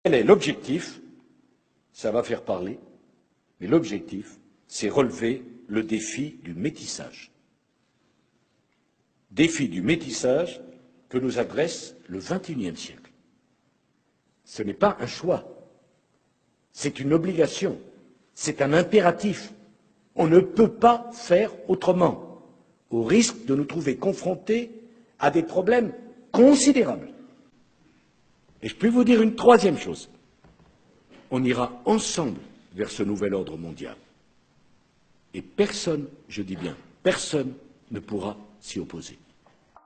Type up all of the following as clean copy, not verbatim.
Quel est l'objectif? Ça va faire parler, mais l'objectif, c'est relever le défi du métissage. Défi du métissage que nous adresse le XXIe siècle. Ce n'est pas un choix, c'est une obligation, c'est un impératif. On ne peut pas faire autrement, au risque de nous trouver confrontés à des problèmes considérables. Et je peux vous dire une troisième chose. On ira ensemble vers ce nouvel ordre mondial. Et personne, je dis bien, personne ne pourra s'y opposer.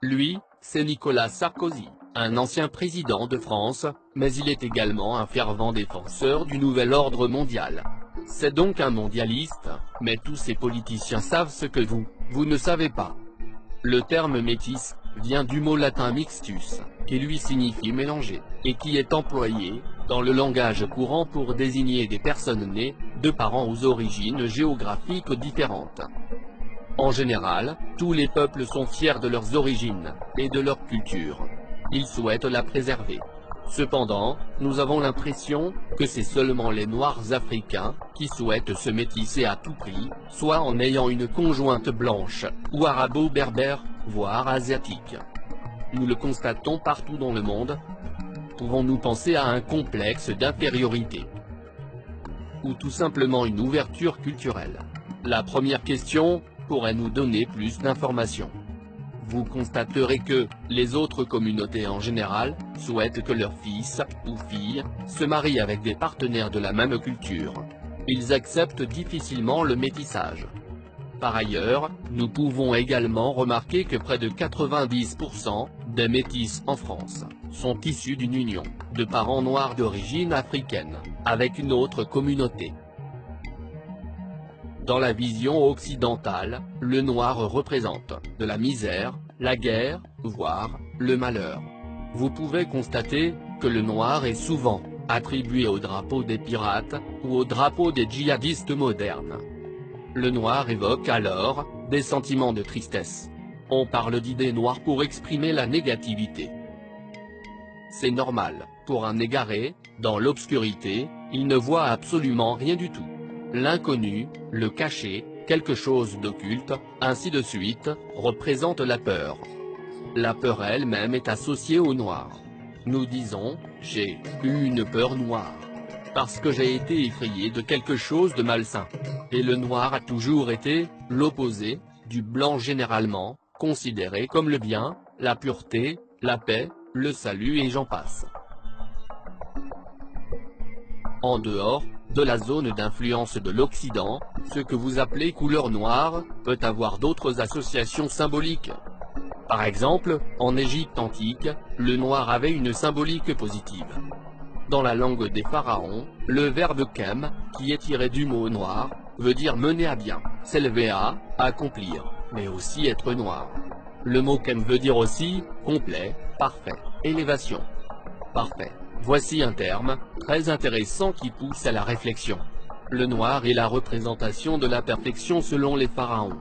Lui, c'est Nicolas Sarkozy, un ancien président de France, mais il est également un fervent défenseur du nouvel ordre mondial. C'est donc un mondialiste, mais tous ces politiciens savent ce que vous ne savez pas. Le terme métis vient du mot latin mixtus, qui lui signifie mélanger, et qui est employé, dans le langage courant pour désigner des personnes nées, de parents aux origines géographiques différentes. En général, tous les peuples sont fiers de leurs origines, et de leur culture. Ils souhaitent la préserver. Cependant, nous avons l'impression que c'est seulement les Noirs africains qui souhaitent se métisser à tout prix, soit en ayant une conjointe blanche, ou arabo-berbère, voire asiatique. Nous le constatons partout dans le monde. Pouvons-nous penser à un complexe d'infériorité? Ou tout simplement une ouverture culturelle? La première question pourrait nous donner plus d'informations. Vous constaterez que, les autres communautés en général, souhaitent que leurs fils, ou filles, se marient avec des partenaires de la même culture. Ils acceptent difficilement le métissage. Par ailleurs, nous pouvons également remarquer que près de 90% des métis en France sont issus d'une union de parents noirs d'origine africaine, avec une autre communauté. Dans la vision occidentale, le noir représente de la misère, la guerre, voire le malheur. Vous pouvez constater que le noir est souvent attribué au drapeau des pirates, ou au drapeau des djihadistes modernes. Le noir évoque alors des sentiments de tristesse. On parle d'idées noires pour exprimer la négativité. C'est normal, pour un égaré, dans l'obscurité, il ne voit absolument rien du tout. L'inconnu, le caché, quelque chose d'occulte, ainsi de suite, représente la peur. La peur elle-même est associée au noir. Nous disons, j'ai eu une peur noire, parce que j'ai été effrayé de quelque chose de malsain. Et le noir a toujours été l'opposé du blanc, généralement considéré comme le bien, la pureté, la paix, le salut et j'en passe. En dehors de la zone d'influence de l'Occident, ce que vous appelez couleur noire peut avoir d'autres associations symboliques. Par exemple, en Égypte antique, le noir avait une symbolique positive. Dans la langue des pharaons, le verbe kem, qui est tiré du mot noir, veut dire mener à bien, s'élever à, accomplir, mais aussi être noir. Le mot kem veut dire aussi complet, parfait, élévation. Parfait. Voici un terme très intéressant qui pousse à la réflexion. Le noir est la représentation de la perfection selon les pharaons.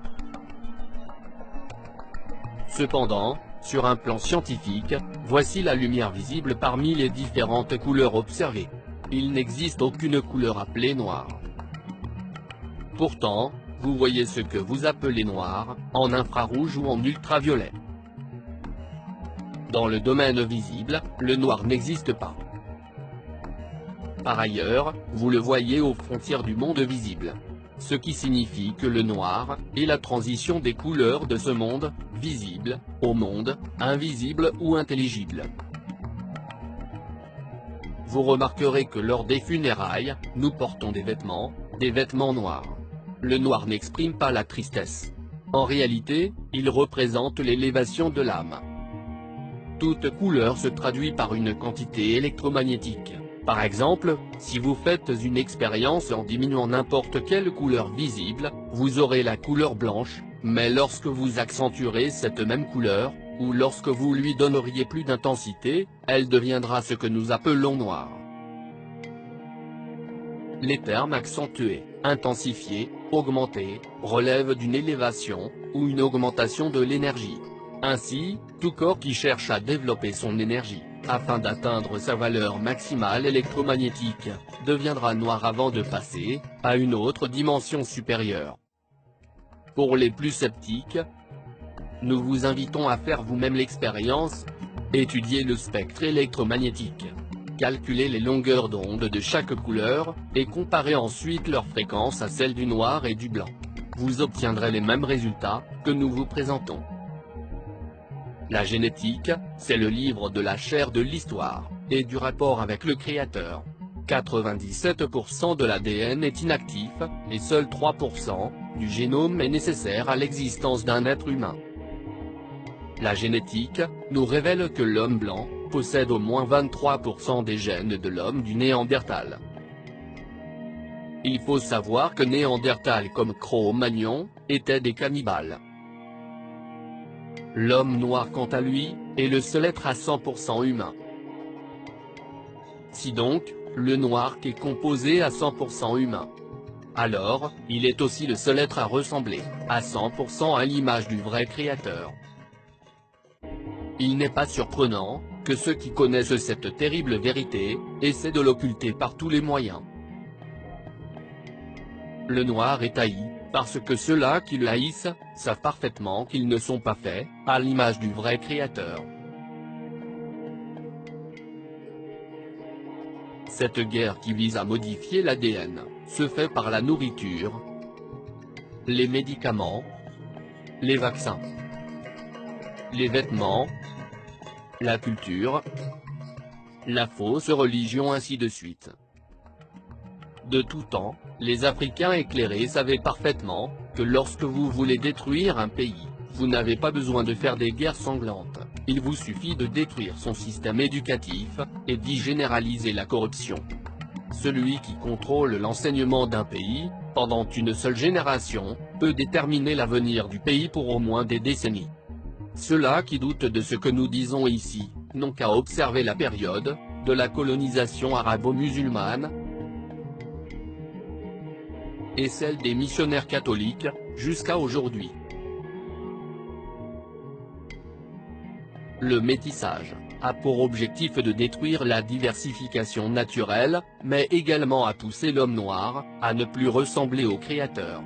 Cependant, sur un plan scientifique, voici la lumière visible parmi les différentes couleurs observées. Il n'existe aucune couleur appelée noire. Pourtant, vous voyez ce que vous appelez noir, en infrarouge ou en ultraviolet. Dans le domaine visible, le noir n'existe pas. Par ailleurs, vous le voyez aux frontières du monde visible. Ce qui signifie que le noir est la transition des couleurs de ce monde visible au monde invisible ou intelligible. Vous remarquerez que lors des funérailles, nous portons des vêtements noirs. Le noir n'exprime pas la tristesse. En réalité, il représente l'élévation de l'âme. Toute couleur se traduit par une quantité électromagnétique. Par exemple, si vous faites une expérience en diminuant n'importe quelle couleur visible, vous aurez la couleur blanche, mais lorsque vous accentuerez cette même couleur, ou lorsque vous lui donneriez plus d'intensité, elle deviendra ce que nous appelons noir. Les termes accentués, intensifiés, augmentés, relèvent d'une élévation, ou une augmentation de l'énergie. Ainsi, tout corps qui cherche à développer son énergie, afin d'atteindre sa valeur maximale électromagnétique, deviendra noir avant de passer à une autre dimension supérieure. Pour les plus sceptiques, nous vous invitons à faire vous-même l'expérience. Étudiez le spectre électromagnétique. Calculez les longueurs d'onde de chaque couleur, et comparez ensuite leur fréquence à celle du noir et du blanc. Vous obtiendrez les mêmes résultats que nous vous présentons. La génétique, c'est le livre de la chair de l'histoire, et du rapport avec le Créateur. 97% de l'ADN est inactif, et seul 3% du génome est nécessaire à l'existence d'un être humain. La génétique nous révèle que l'homme blanc possède au moins 23% des gènes de l'homme du Néandertal. Il faut savoir que Néandertal comme Cro-Magnon étaient des cannibales. L'homme noir quant à lui, est le seul être à 100% humain. Si donc, le noir est composé à 100% humain, alors, il est aussi le seul être à ressembler, à 100% à l'image du vrai Créateur. Il n'est pas surprenant que ceux qui connaissent cette terrible vérité essaient de l'occulter par tous les moyens. Le noir est haï, parce que ceux-là qui le haïssent savent parfaitement qu'ils ne sont pas faits à l'image du vrai Créateur. Cette guerre qui vise à modifier l'ADN se fait par la nourriture, les médicaments, les vaccins, les vêtements, la culture, la fausse religion, ainsi de suite. De tout temps, les Africains éclairés savaient parfaitement que lorsque vous voulez détruire un pays, vous n'avez pas besoin de faire des guerres sanglantes, il vous suffit de détruire son système éducatif, et d'y généraliser la corruption. Celui qui contrôle l'enseignement d'un pays, pendant une seule génération, peut déterminer l'avenir du pays pour au moins des décennies. Ceux-là qui doutent de ce que nous disons ici, n'ont qu'à observer la période de la colonisation arabo-musulmane et celle des missionnaires catholiques, jusqu'à aujourd'hui. Le métissage a pour objectif de détruire la diversification naturelle, mais également à pousser l'homme noir à ne plus ressembler au Créateur.